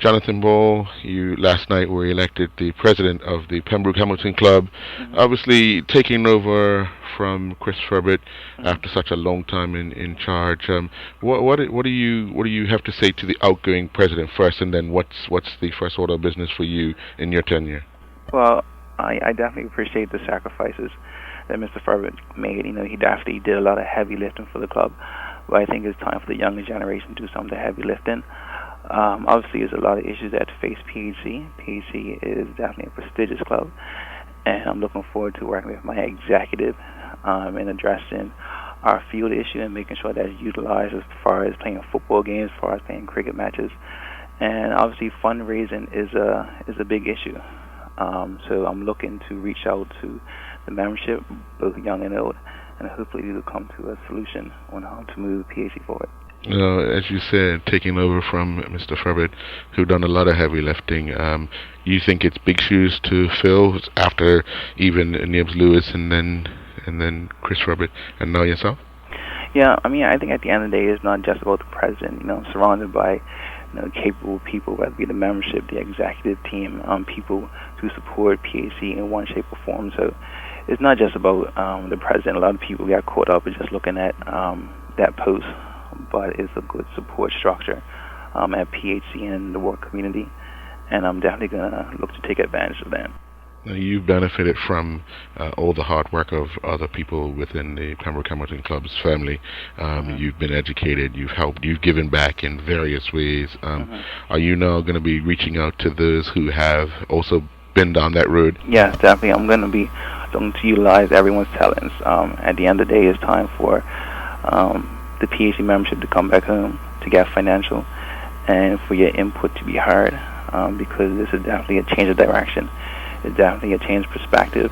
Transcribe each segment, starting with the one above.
Jonathan Ball, you last night were elected the president of the Pembroke Hamilton Club, Hmm. obviously taking over from Chris Furbett Hmm. after such a long time in charge. What do you have to say to the outgoing president first, and then what's the first order of business for you in your tenure? Well, I definitely appreciate the sacrifices that Mr. Furbert made. He definitely did a lot of heavy lifting for the club, but I think it's time for the younger generation to do some of the heavy lifting. Obviously, there's a lot of issues that face PHC. PHC is definitely a prestigious club, and I'm looking forward to working with my executive in addressing our field issue and making sure that it's utilized as far as playing football games, as far as playing cricket matches. And obviously, fundraising is a big issue. So I'm looking to reach out to the membership, both young and old, and hopefully we will come to a solution on how to move PHC forward. As you said, taking over from Mr. Furbett, who done a lot of heavy lifting, you think it's big shoes to fill after even Nibs Lewis and then Chris Furbett and now yourself? Yeah, I think at the end of the day, it's not just about the president. Surrounded by capable people, whether it be the membership, the executive team, people who support PHC in one shape or form. So it's not just about the president. A lot of people got caught up in just looking at that post, but it's a good support structure at PHC and the work community, and I'm definitely going to look to take advantage of that. Now, you've benefited from all the hard work of other people within the Pembroke Hamilton Club's family. Hmm. You've been educated, you've helped, you've given back in various ways. Hmm. Are you now going to be reaching out to those who have also been down that road? Yes, definitely. I'm going to be looking to utilize everyone's talents. At the end of the day, it's time for the PHC membership to come back home to get financial and for your input to be heard, because this is definitely a change of direction. It's definitely a change of perspective.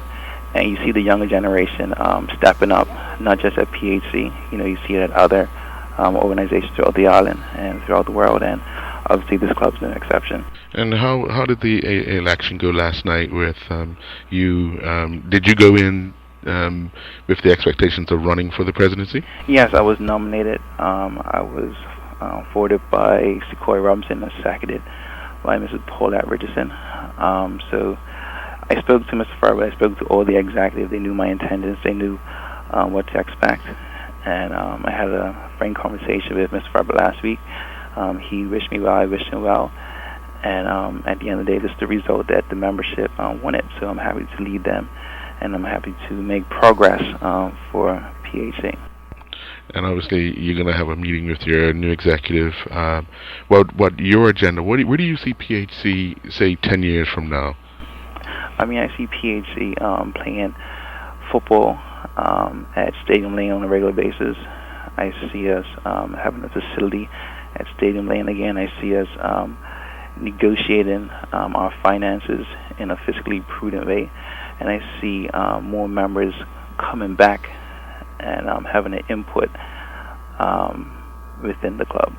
And you see the younger generation stepping up, not just at PHC. You see it at other organizations throughout the island and throughout the world. And obviously this club's no exception. And how did the election go last night with you? Did you go in with the expectations of running for the presidency? Yes, I was nominated. I was forwarded by Sequoia Robinson and seconded by Mrs. Paulette Richardson. So I spoke to Mr. Farber. I spoke to all the executives. They knew my intentions. They knew what to expect. And I had a frank conversation with Mr. Farber last week. He wished me well. I wished him well. And at the end of the day, this is the result that the membership wanted. So I'm happy to lead them, and I'm happy to make progress for PHC. And obviously, you're going to have a meeting with your new executive. What your agenda? Where do you see PHC, say, 10 years from now? I see PHC playing football at Stadium Lane on a regular basis. I see us having a facility at Stadium Lane again. I see us negotiating our finances in a fiscally prudent way. And I see more members coming back and having an input within the club.